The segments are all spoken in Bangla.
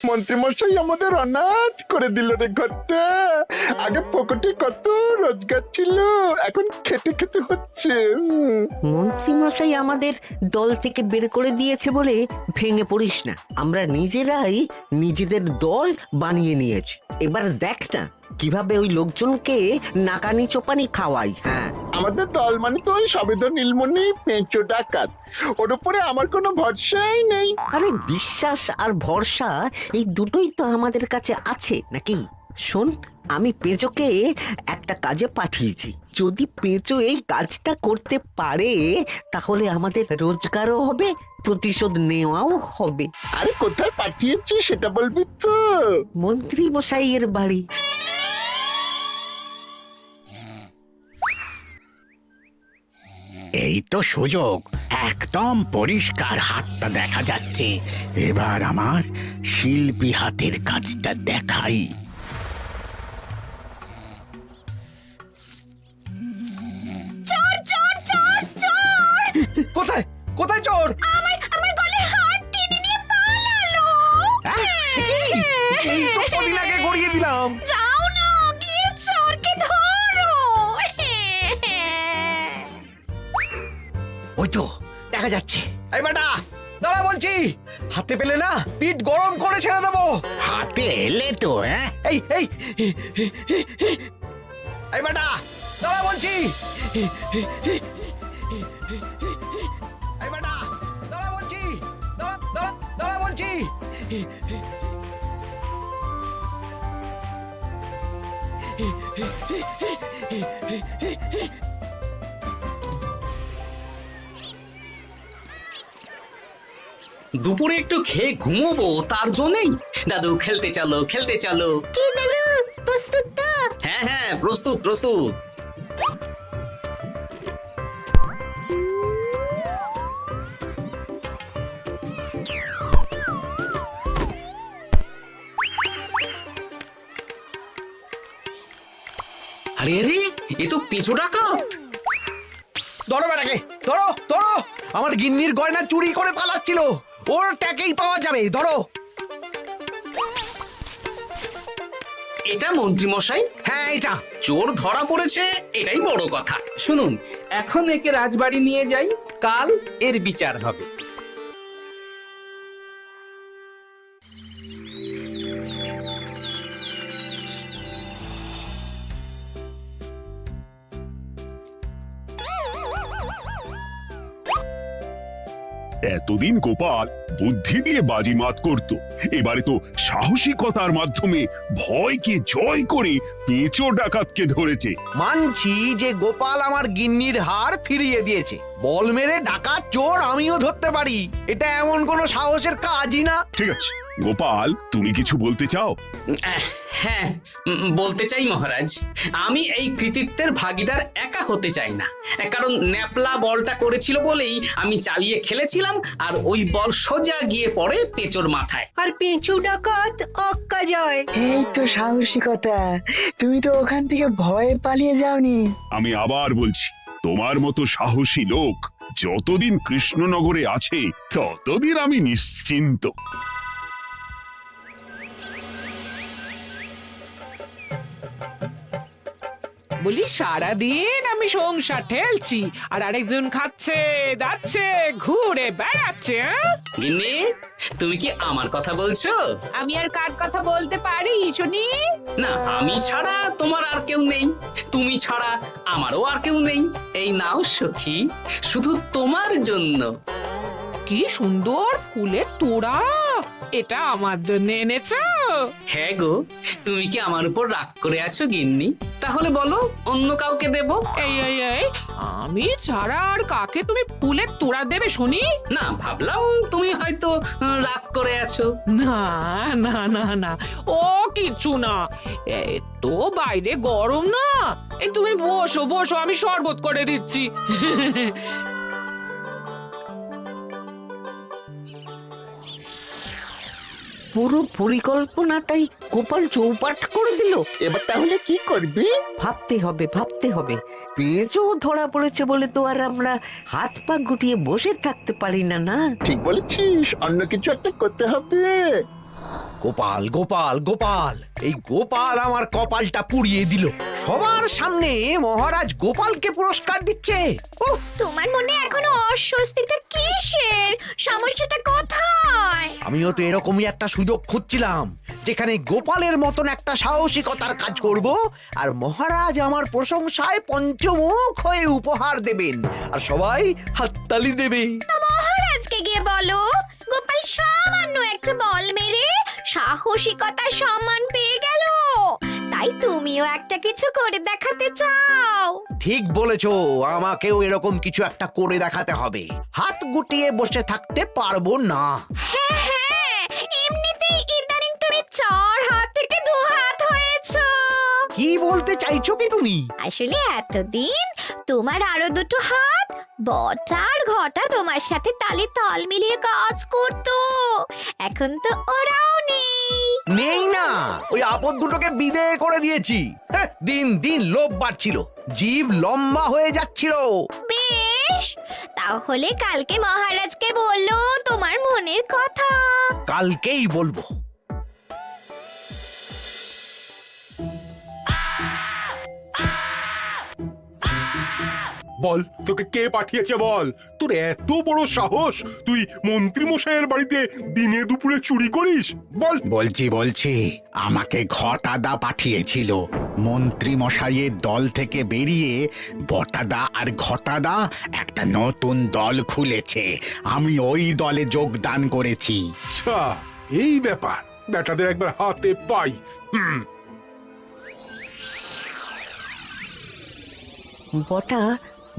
মন্ত্রীমশাই আমাদের অনাথ করে দিল রে ঘরটা। আগে পকেটে কত রোজগার ছিল, এখন খেটে খেতে হচ্ছে। মন্ত্রী মশাই আমাদের দল থেকে বের করে দিয়েছে বলে ভেঙে পড়িস না। আমরা নিজেরাই নিজেদের দল বানিয়ে নিয়েছি। এবার দেখ না কিভাবে ওই লোকজনকে নাকানি চোপানি খাওয়াই। হ্যাঁ, আমাদের দল মানে তো ওই সবেদন নীলমণি পেঁচো ডাকাত, ওর উপরে আমার কোনো ভরসাই নেই। আরে বিশ্বাস আর ভরসা এই দুটোই তো আমাদের কাছে আছে নাকি? শোন, আমি পেঁচোকে একটা কাজে পাঠিয়েছি। যদি পেঁচো এই কাজটা করতে পারে তাহলে আমাদের রোজগারও হবে, প্রতিশোধ নেওয়াও হবে। আরে কোথায় পাঠিয়েছি সেটা বলবি তো? মন্ত্রী মশাইয়ের বাড়ি। এই তো সুযোগ, একদম পরিষ্কার হাতটা দেখা যাচ্ছে। এবার আমার শিল্পী হাতের কাজটা দেখাই। চোর চোর চোর চোর! কোথায় কোথায় চোর? আমার গলার হার টেনে নিয়ে পালালো। এই তো কদিন আগে গড়িয়ে দিলাম। যাও না, গিয়ে চোরকে ধরো। ওই তো দেখা যাচ্ছে। এই বেটা দাঁড়া বলছি, হাতে পেলে না পিঠ গরম করে ছেড়ে দেবো। হাতে এলে তো এই এই এই বেটা দাঁড়া বলছি। এই বেটা দাঁড়া বলছি, দাঁড়া বলছি। দুপুরে একটু খেয়ে ঘুমোবো তার জন্যই। দাদু খেলতে চলো খেলতে চলো। কি দাদু, প্রস্তুত তো? হ্যাঁ হ্যাঁ, প্রস্তুত প্রস্তুত। আরে আরে, এ তো পেঁচো ডাকাত। ধরো বেটাকে, ধরো ধরো। আমার গিন্নির গয়না চুরি করে পালাচ্ছিল, ওর ট্যাকেই পাওয়া যাবে। ধরো। এটা মন্ত্রী মশাই, হ্যাঁ এটা। চোর ধরা পড়েছে, এটাই বড় কথা। শুনুন, এখন একে রাজবাড়ি নিয়ে যাই, কাল এর বিচার হবে। এতদিন গোপাল বুদ্ধি দিয়ে বাজিমাত করত, এবারে তো সাহসিকতার মাধ্যমে ভয়কে জয় করে পেঁচো ডাকাতকে ধরেছে। মানছি যে গোপাল আমার গিন্নির হার ফিরিয়ে দিয়েছে। বল মেরে ডাকাত চোর আমিও ধরতে পারি, এটা এমন কোনো সাহসের কাজই না। ঠিক আছে গোপাল, তুমি কিছু বলতে চাও? হ্যাঁ, বলতে চাই মহারাজ, আমি এই কৃতিত্বের ভাগীদার একা হতে চাই না। কারণ ন্যাপলা বলটা করেছিল বলেই আমি চালিয়ে খেলেছিলাম, আর ওই বল সোজা গিয়ে পড়ে পেঁচোর মাথায়। আর পেঁচু ডাকাত অক্কা যায়। এই তো সাহসিকতা, তুমি তো ওখান থেকে ভয়ে পালিয়ে যাওনি। আমি আবার বলছি, তোমার মতো সাহসী লোক যতদিন কৃষ্ণনগরে আছে ততদিন আমি নিশ্চিন্ত। বলি সারাদিন আমি সংসার ঠেলছি আর আরেকজন খাচ্ছে যাচ্ছে ঘুরে বেড়াচ্ছে। গিন্নি, তুমি কি আমার কথা বলছো? আমি আর কার কথা বলতে পারি শুনি? না, আমি ছাড়া তোমার আর কেউ নেই, তুমি ছাড়া আমারও আর কেউ নেই। এই নাও সখী, শুধু তোমার জন্য। কি সুন্দর ফুলের তোড়া, এটা আমার জন্য এনেছো? হ্যাঁ গো, তুমি কি আমার উপর রাগ করে আছো গিন্নি? তাহলে বলো, অন্য কাউকে দেব? এই এই এই, আমি ছাড়া আর কাকে তুমি ফুলের তোড়া দেবে শুনি? না, ভাবলাম তুমি হয়তো রাগ করে আছো। না না না না, ও কিচ্ছু না। এই তো বাইরে গরম না, এই তুমি বসো বসো, আমি শরবত করে দিচ্ছি। পুরো পরিকল্পনাটাই গোপাল চৌপাট করে দিল। এবার তাহলে কি করবি? ভাবতে হবে ভাবতে হবে। পেঁচো ধরা পড়েছে বলে তো আর আমরা হাত পা গুটিয়ে বসে থাকতে পারি না। না, ঠিক বলেছিস, অন্য কিছু একটা করতে হবে। গোপাল গোপাল গোপাল, এই গোপাল আমার কপালটা পুড়িয়ে দিল। সবার সামনে মহারাজ গোপালকে পুরস্কার দিচ্ছে। উফ, তোমার মনে এখনো অস্বস্তিটা কিসের? সমস্যাটা কোথায়? আমিও তো এরকমই একটা সুযোগ খুঁজছিলাম, যেখানে গোপালের মতন একটা সাহসিকতার কাজ করব, আর মহারাজ আমার প্রশংসায় পঞ্চমুখ হয়ে উপহার দেবেন, আর সবাই হাততালি দেবে। তো মহারাজকে গিয়ে বলো গোপাল সামান্য একটা বল মেরে সাহসিকতার সম্মান পেয়ে গেল, তাই তুমিও একটা কিছু করে দেখাতে চাও। ঠিক বলেছো, আমাকেও এরকম কিছু একটা করে দেখাতে হবে। হাত গুটিয়ে বসে থাকতে পারবো না। হ্যাঁ হ্যাঁ, এমনিতেই ইদানিং তুমি 4 হাত থেকে 2 হাত হয়েছো। কি বলতে চাইছো কি তুমি? আসলে এতদিন তোমার আরো 2টো হাত বটা আর ঘটা তোমার সাথে তালে তাল মিলিয়ে কাজ করতো, এখন তো ওরাও নেই। নেই না, ওই আপদ দুটোকে বিদেয় করে দিয়েছি। হ্যাঁ, দিন দিন লোভ বাড়ছিল, জীব লম্বা হয়ে যাচ্ছিল। বেশ, তাহলে কালকে মহারাজকে বললো তোমার মনের কথা। কালকেই বলবো। বল, তোকে কে পাঠিয়েছে বল? তোর এত বড় সাহস, তুই মন্ত্রী মশাইয়ের বাড়িতে দিনে দুপুরে চুরি করিস? বল। বলছি আমাকে ঘটাদা পাঠিয়েছিল। মন্ত্রী মশাইয়ের দল থেকে বেরিয়ে বটাদা আর ঘটাদা একটা নতুন দল খুলেছে, আমি ওই দলে যোগদান করেছি। আচ্ছা, এই ব্যাপার। বেটাদের একবার হাতে পাই। বটা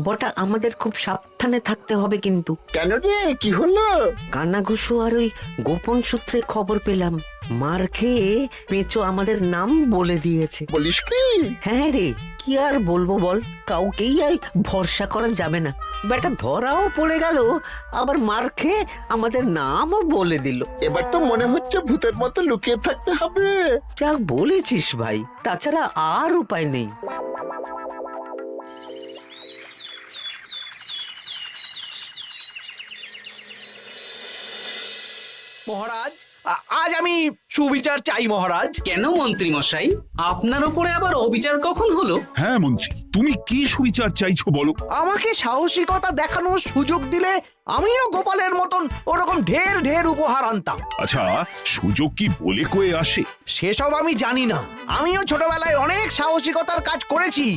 বটা আমাদের খুব সাবধানে থাকতে হবে কিন্তু। কেন রে, কি হলো? কানাঘুষো আর ওই গোপন সূত্রে খবর পেলাম, মার খেয়ে পেঁচো আমাদের নাম বলে দিয়েছে। বলিস কি? হ্যাঁ রে, কি আর বলবো বল, কাউকেই আর ভরসা করা যাবে না। বেটা ধরাও পড়ে গেল, আবার মার খেয়ে আমাদের নামও বলে দিল। এবার তো মনে হচ্ছে ভূতের মতো লুকিয়ে থাকতে হবে। যা বলেছিস ভাই, তাছাড়া আর উপায় নেই। মহারাজ, আজ আমি সুবিচার চাই মহারাজ। কেন মন্ত্রী মশাই, আপনার উপরে আবার অবিচার কখন হলো? হ্যাঁ মন্ত্রী, তুমি কি সুবিচার চাইছো বলো? আমাকে সাহসিকতা দেখানোর সুযোগ দিলে আমিও গোপালের মতন ওরকম ঢের ঢের উপহার আনতাম। আচ্ছা, সুযোগ কি বলে কয়ে আসে? সেসব আমি জানি না। আমিও ছোটবেলায় অনেক সাহসিকতার কাজ করেছি,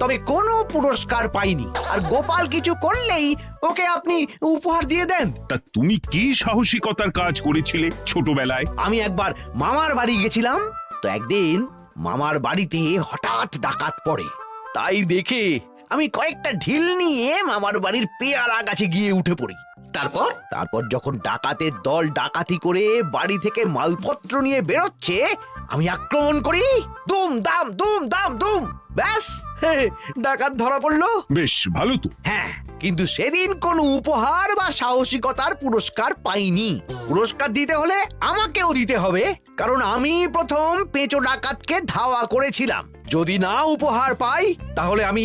তবে কোনো পুরস্কার পাইনি। আর গোপাল কিছু করলেই ওকে আপনি উপহার দিয়ে দেন। তা তুমি কি সাহসিকতার কাজ করেছিলে ছোটবেলায়? আমি একবার মামার বাড়ি গেছিলাম, তো একদিন মামার বাড়িতে হঠাৎ ডাকাত পড়ে। তাই দেখে আমি কয়েকটা ঢিল নিয়ে মামার বাড়ির পেয়ারা গাছে গিয়ে উঠে পড়ি। তারপর যখন ডাকাতের দল ডাকাতি করে বাড়ি থেকে মালপত্র নিয়ে বেরোচ্ছে, আমি আক্রমণ করি। দুম দাম দুম দাম দুম, ব্যাস ডাকাত ধরা পড়লো। বেশ ভালো তো। হ্যাঁ, কিন্তু সেদিন কোনো উপহার বা সাহসিকতার পুরস্কার পাইনি। পুরস্কার দিতে হলে আমাকেও দিতে হবে, কারণ আমি প্রথম পেঁচো ডাকাতকে ধাওয়া করেছিলাম। যদি না উপহার পাই তাহলে আমি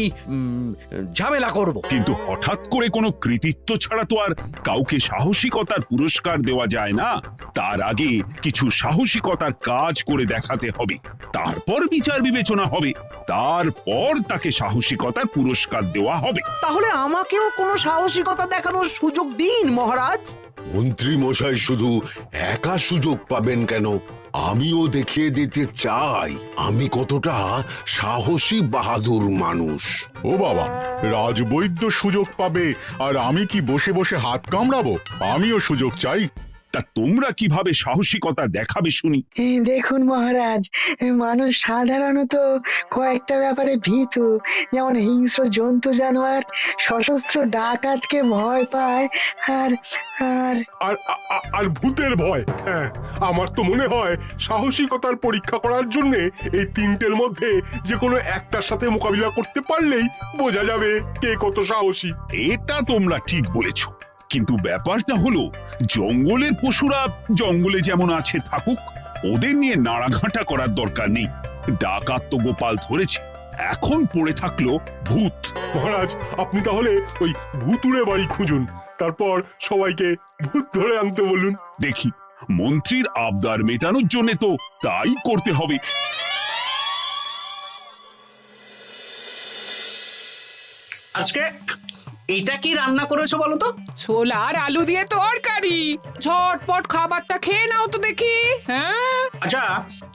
ঝামেলা করব। কিন্তু হঠাৎ করে কোনো কৃতিত্ব ছাড়া তো আর কাউকে সাহসিকতার পুরস্কার দেওয়া যায় না। তার আগে কিছু সাহসিকতার কাজ করে দেখাতে হবে, তারপর বিচার বিবেচনা হবে, তারপর তাকে সাহসিকতার পুরস্কার দেওয়া হবে। তাহলে আমাকেও কোনো সাহসিকতা দেখানোর সুযোগ দিন মহারাজ। মন্ত্রী মশাই শুধু একা সুযোগ পাবেন কেন, আমিও দেখিয়ে দিতে চাই আমি কতটা সাহসী বাহাদুর মানুষ। ও বাবা, রাজবৈদ্য সুযোগ পাবে আর আমি কি বসে বসে হাত কামড়াবো? আমিও সুযোগ চাই। তা তোমরা কিভাবে সাহসিকতা দেখাবে শুনি? দেখুন মহারাজ, মানুষ সাধারণত কয়েকটা ব্যাপারে ভীতু, যেমন হিংস্র জন্তু জানোয়ার, সশস্ত্র ডাকাতকে ভয় পায়, আর আর আর আর ভূতের ভয়। হ্যাঁ, আমার তো মনে হয় সাহসিকতার পরীক্ষা করার জন্য এই তিনটের মধ্যে যে কোনো একটার সাথে মোকাবিলা করতে পারলেই বোঝা যাবে কে কত সাহসী। এটা তোমরা ঠিক বলেছ, কিন্তু ব্যাপারটা হলো জঙ্গলের পশুরা জঙ্গলে যেমন আছে থাকুক, ওদের নিয়ে নাড়াঘাটা করার দরকার নেই। ডাকাত তো গোপাল ধরেছে, এখন পড়ে থাকলো ভূত। মহারাজ, আপনি তাহলে ওই ভূতুড়ে বাড়ি খুঁজুন, তারপর সবাইকে ভূত ধরে আনতে বলুন। দেখি মন্ত্রীর আবদার মেটানোর জন্য তো তাই করতে হবে। আজকে এটা কি রান্না করেছো বলো তো? ছোলা আর আলু দিয়ে তরকারি, ঝটপট খাবারটা খেয়ে নাও তো দেখি। হ্যাঁ, আচ্ছা,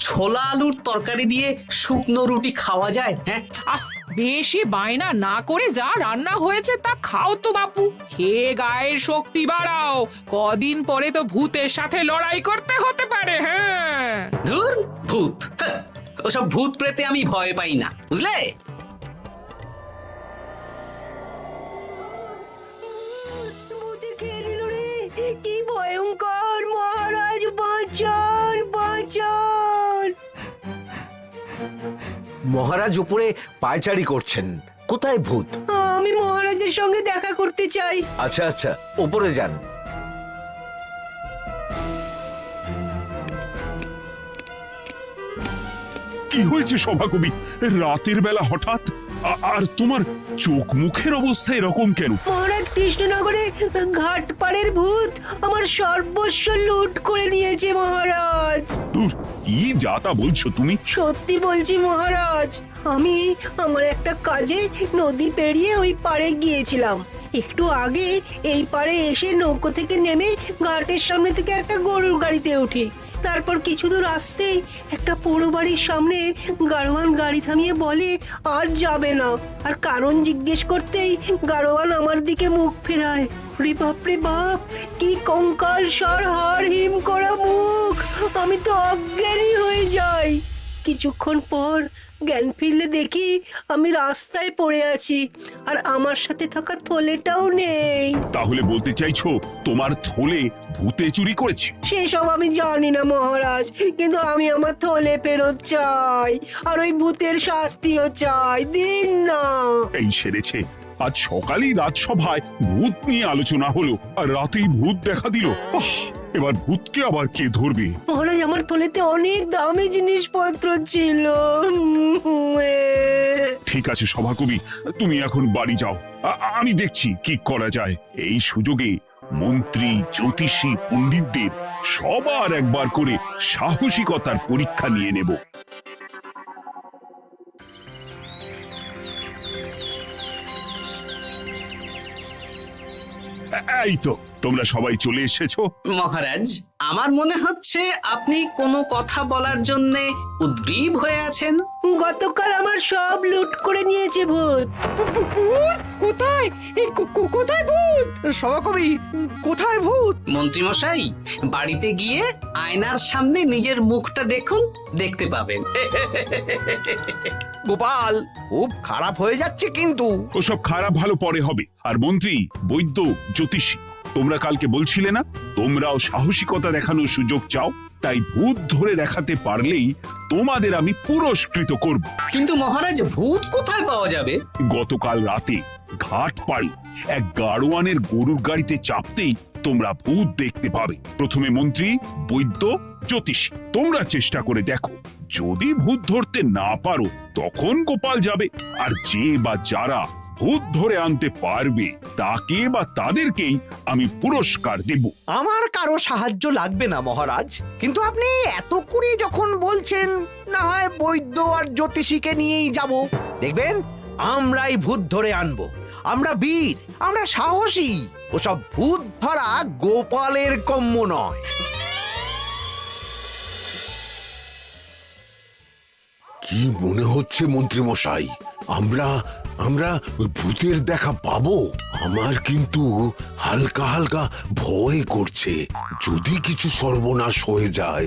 ছোলা আলুর তরকারি দিয়ে শুকনো রুটি খাওয়া যায়? হ্যাঁ, আহ বেশি বায়না না করে যা রান্না হয়েছে তা খাও তো বাপু, খেয়ে গায়ের শক্তি বাড়াও, কদিন পরে তো ভূতের সাথে লড়াই করতে হতে পারে। হ্যাঁ, ধুর ভূত, হ্যাঁ, ওসব ভূত প্রেতে আমি ভয় পাই না, বুঝলে? কি ভয়ঙ্কর! মহারাজ বাঁচান, বাঁচান! মহারাজ উপরে পায়চারি করছেন, কোথায় ভূত? আমি মহারাজের সঙ্গে দেখা করতে চাই। আচ্ছা আচ্ছা, উপরে যান। কি হয়েছে সভাকবি? রাতের বেলা হঠাৎ আর তোমার চোখ মুখের অবস্থা এরকম কেন? মহারাজ, কৃষ্ণনগরে ঘাটপাড়ের ভূত আমার সর্বস্ব লুট করে নিয়েছে মহারাজ। ধুর, কি যা তা বলছো তুমি? সত্যি বলছি মহারাজ, আমি আমার একটা কাজে নদী পেরিয়ে ওই পাড়ে গিয়েছিলাম। একটু আগে এই পাড়ে এসে নৌকো থেকে নেমে ঘাটের সামনে থেকে একটা গরুর গাড়িতে উঠি। তারপর কিছু দূর আসতেই একটা পোড়ো বাড়ির সামনে গাড়োয়ান গাড়ি থামিয়ে বলে আর যাবে না। আর কারণ জিজ্ঞেস করতেই গাড়োয়ান আমার দিকে মুখ ফেরায়। রে বাপ রে বাপ, কি কঙ্কাল সার হাড় হিম করা মুখ! আমি তো অজ্ঞানী হয়ে যাই। কিছুক্ষণ পর জ্ঞান ফিরলে দেখি আমি রাস্তায় পড়ে আছি, আর আমার সাথে থাকা থলেটাও নেই। তাহলে বলতে চাইছো তোমার থলে ভূতে চুরি করেছে? সেসব আমি জানি না মহারাজ, কিন্তু আমি আমার থলে ফেরত চাই, আর ওই ভূতের শাস্তিও চাই। দিন না। এই সেরেছে, আজ সকালেই রাজসভায় ভূত নিয়ে আলোচনা হলো আর রাতেই ভূত দেখা দিল। এবার ভূতকে আবার কে ধরবে? মহারাজ, আমার থলেতে অনেক দামি জিনিসপত্র ছিল। ঠিক আছে সভাকবি, তুমি এখন বাড়ি যাও, আমি দেখছি কি করা যায়। এই সুযোগে মন্ত্রী, জ্যোতিষী, পণ্ডিতদের সবার একবার করে সাহসিকতার পরীক্ষা নিয়ে নেব। এই তো তোমরা সবাই চলে এসেছো। মহারাজ, আমার মনে হচ্ছে আপনি কোনো কথা বলার জন্য উদ্গ্রীব হয়ে আছেন। গতকাল আমার সব লুট করে নিয়েছে ভূত। কোথায়? কোথায় ভূত? সভাকবি, কোথায় ভূত? মন্ত্রী মশাই, বাড়িতে গিয়ে আয়নার সামনে নিজের মুখটা দেখুন, দেখতে পাবেন। গোপাল, খুব খারাপ হয়ে যাচ্ছে কিন্তু। ওসব খারাপ ভালো পরে হবে। আর মন্ত্রী, বৈদ্য, জ্যোতিষী, তোমরা কালকে বলছিলে না তোমরাও সাহসিকতা দেখানোর সুযোগ চাও? তাই ভূত ধরে দেখাতে পারলেই তোমাদের আমি পুরস্কৃত করব। কিন্তু মহারাজ, ভূত কোথায় পাওয়া যাবে? গতকাল রাতে ঘাট পাড়ি এক গাড়োয়ানের গরুর গাড়িতে চাপতেই তোমরা ভূত দেখতে পাবে। প্রথমে মন্ত্রী, বৈদ্য, জ্যোতিষী, তোমরা চেষ্টা করে দেখো। যদি ভূত ধরতে না পারো তখন গোপাল যাবে, আর যে বা যারা ভূত ধরে আনতে পারবে তাকে বা তাদেরকেই আমি পুরস্কার দেব। আমার কারো সাহায্য লাগবে না মহারাজ, কিন্তু আপনি এত করে যখন বলছেন, না হয় বৈদ্য আর জ্যোতিষীকে নিয়েই যাব। দেখবেন আমরাই ভূত ধরে আনবো। আমরা বীর, আমরা সাহসী। ওসব ভূত ধরা গোপালের কম্য নয়। কি মনে হচ্ছে মন্ত্রী মশাই, আমরা আমরা ওই ভূতের দেখা পাবো? আমার কিন্তু হালকা হালকা ভয় করছে, যদি কিছু সর্বনাশ হয়ে যায়।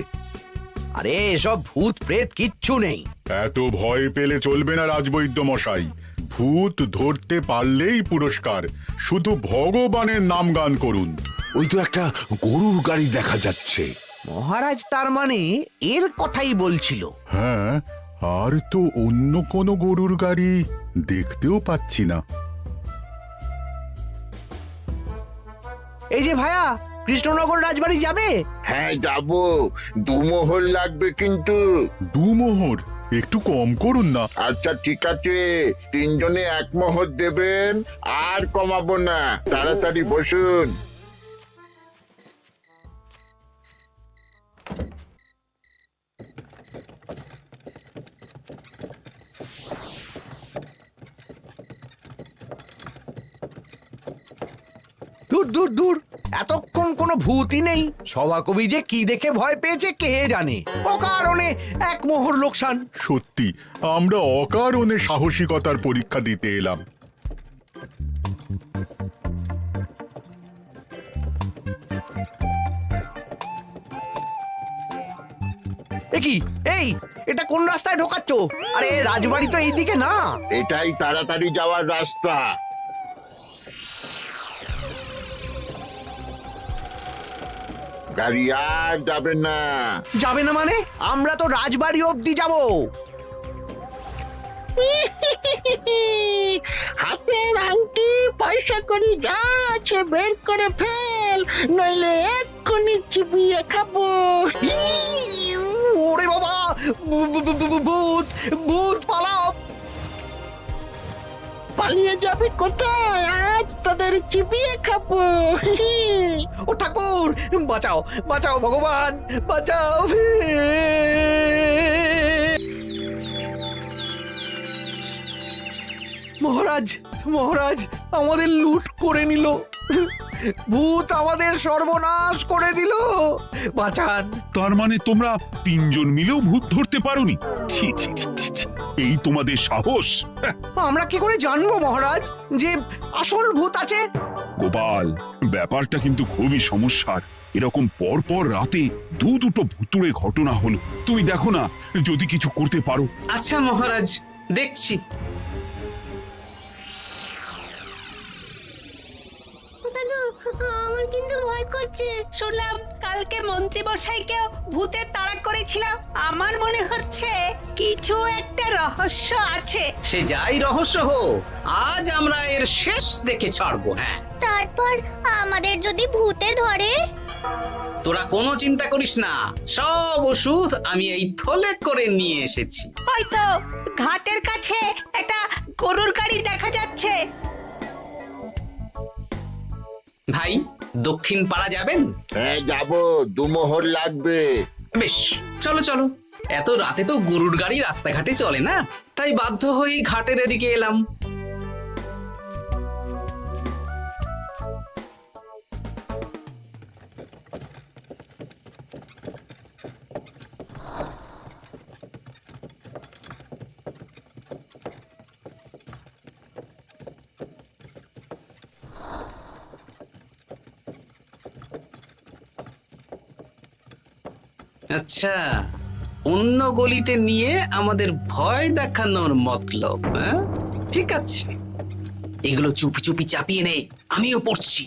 আরে এসব ভূত প্রেত কিচ্ছু নেই। এত ভয় পেলে চলবে না রাজবৈদ্য মশাই। ভূত ধরতে পারলেই পুরস্কার, শুধু ভগবানের নাম গান করুন। ওই তো একটা গরুর গাড়ি দেখা যাচ্ছে। মহারাজ তার মানে এর কথাই বলছিল। হ্যাঁ, আর তো অন্য কোনো গরুর গাড়ি দেখতেও পাচ্ছি না। এই যে ভায়া, কৃষ্ণনগর রাজবাড়ি যাবে? হ্যাঁ যাবো, 2 মোহর লাগবে কিন্তু। 2 মোহর একটু কম করুন না। আচ্ছা ঠিক আছে, 3 জনে 1 মোহর দেবেন, আর কমাবো না। তাড়াতাড়ি বসুন। দূর দূর দূর, এতক্ষণ কোনো ভূতই নেই। সভাকবি যে কি দেখে ভয় পেয়েছে কে জানে। অকারণে এক মোহর লোকসান। সত্যি আমরা অকারণে সাহসিকতার পরীক্ষা দিতে এলাম। কি এই, এটা কোন রাস্তায় ঢোকাচ্ছ? আরে রাজবাড়ি তো এইদিকে না। এটাই তাড়াতাড়ি যাওয়ার রাস্তা। গাড়ি আর যাবে না। যাবে না মানে? আমরা তো রাজবাড়ি অবধি যাব। হাতের আংটি পয়সা করি যা আছে বের করে ফেল, নইলে এক্ষুনি চিবিয়ে খাবো। ওরে বাবা, ভূত ভূত পালাও। পালিয়ে যাবে কোথায়? আজ তোদের চিবিয়ে খাবো। ও ঠাকুর, বাঁচাও বাঁচাও ভগবান, বাঁচাও। মহারাজ মহারাজ, আমাদের লুট করে নিল। ভূত আমাদের সর্বনাশ করে দিল, বাঁচান। তার মানে তোমরা তিনজন মিলেও ভূত ধরতে পারোনি? ছি ছি ছি ছি ছি। এই তোমাদের সাহস! হ্যাঁ, আমরা কি করে জানবো মহারাজ যে আসল ভূত আছে? গোপাল, ব্যাপারটা কিন্তু খুবই সমস্যার। এরকম পর পর রাতে দুটো ভুতুড়ে ঘটনা হলো। তুমি দেখো না যদি কিছু করতে পারো। আচ্ছা মহারাজ, দেখছি। আমার কিন্তু ভয় করছে। শুনলাম কালকে মন্ত্রী মশাইকেও ভূতের তাড়া করেছিলাম। আমার মনে হচ্ছে কিছু একটা রহস্য আছে। সে যাই রহস্য হোক, আজ আমরা এর শেষ দেখে ছাড়বো। হ্যাঁ, তারপর আমাদের যদি ভূতে ধরে? তোরা কোনো চিন্তা করিস না, সব ওষুধ আমি এই থলে করে নিয়ে এসেছি। হয়তো ঘাটের কাছে একটা গরুর গাড়ি দেখা যাচ্ছে। ভাই, দক্ষিণ পাড়া যাবেন? হ্যাঁ যাবো, দুমোহর লাগবে। বেশ, চলো চলো। এত রাতে তো গরুর গাড়ি রাস্তাঘাটে চলে না, তাই বাধ্য হয়ে ঘাটের এদিকে এলাম। আচ্ছা, অন্য গলিতে নিয়ে আমাদের ভয় দেখানোর মতলব? হ্যাঁ, ঠিক আছে, এগুলো চুপি চুপি চাপিয়ে নে, আমিও পড়ছি।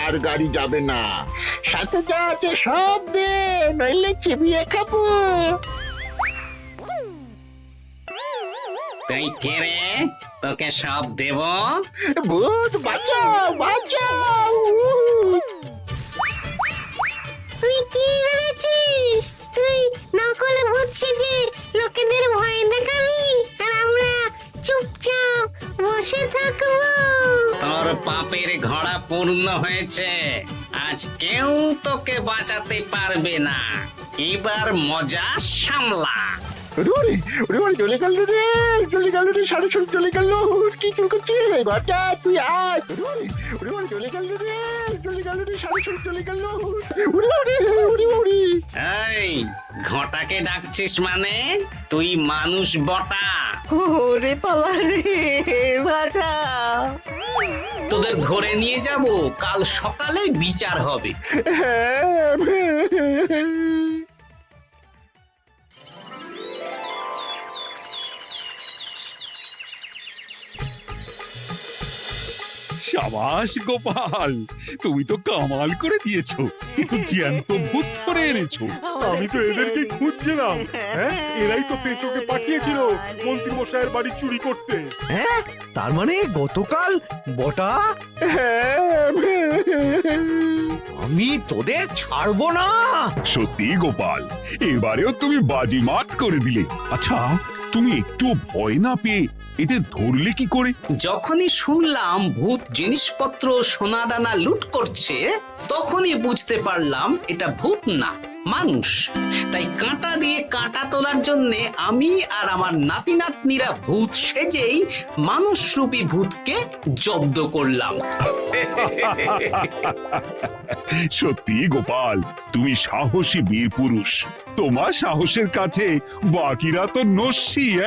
আর গাড়ি যাবে না। সাথে যা আছে সব দে, নইলে চিবিয়ে খাবো। তুই কে রে? তোকে সব দেব? ভূত বাঁচাও বাঁচাও! তুই কি ভেবেছিস? তুই নকল ভূত সেজে লোকেদের ভয় দেখাবি, আর আমরা চুপচাপ বসে থাকবো? তোর পাপের ঘোড়া পূর্ণ হয়েছে, আজ কেউ তোকে বাঁচাতে পারবে না। এবার মজা সামলা। ওরে ওরে ওরে, চলে গেল রে, চলে গেল রে, সাড়ে ছয় চলে গেল। কি চুল করছিস ঘরটা? তুই আয়। ওরে ওরে ওরে, চলে গেল রে, চলে গেল রে, সাড়ে ছয় চলে গেল। ওরে ওরে ওরে ওরে। এই, ঘটাকে ডাকছিস মানে? তুই মানুষ বটা। ওরে বাবা রে, বাঁচা! তোদের ধরে নিয়ে যাব, কাল সকালে বিচার হবে। সাবাস গোপাল, তুমি তো কামাল করে দিয়েছো। একটু জ্যান্ত ভূত ধরে এনেছো। আমি তো এদেরকে খুঁজছিলাম। হ্যাঁ, এরাই তো পেঁচোকে পাঠিয়েছিল মন্ত্রী মশাইয়ের বাড়ি চুরি করতে। হ্যাঁ, তার মানে গতকাল বটা। আমি তোদের ছাড়বো না। সত্যি গোপাল, এবারেও তুমি বাজিমাত করে দিলে। আচ্ছা, তুমি একটু ভয় না পেয়ে এদের ধরলে কি করে? যখনই শুনলাম ভূত জিনিসপত্র সোনাদানা লুট করছে, তখনই বুঝতে পারলাম এটা ভূত না, মানুষ। তাই কাঁটা দিয়ে কাঁটা তোলার জন্য আমি আর আমার নাতি নাতনিরা ভূত সেজেই মানুষরূপী ভূতকে জব্দ করলাম। সত্যি গোপাল, তুমি সাহসী বীর পুরুষ। তোমার সাহসের কাছে বাকিরা তো নস্যি।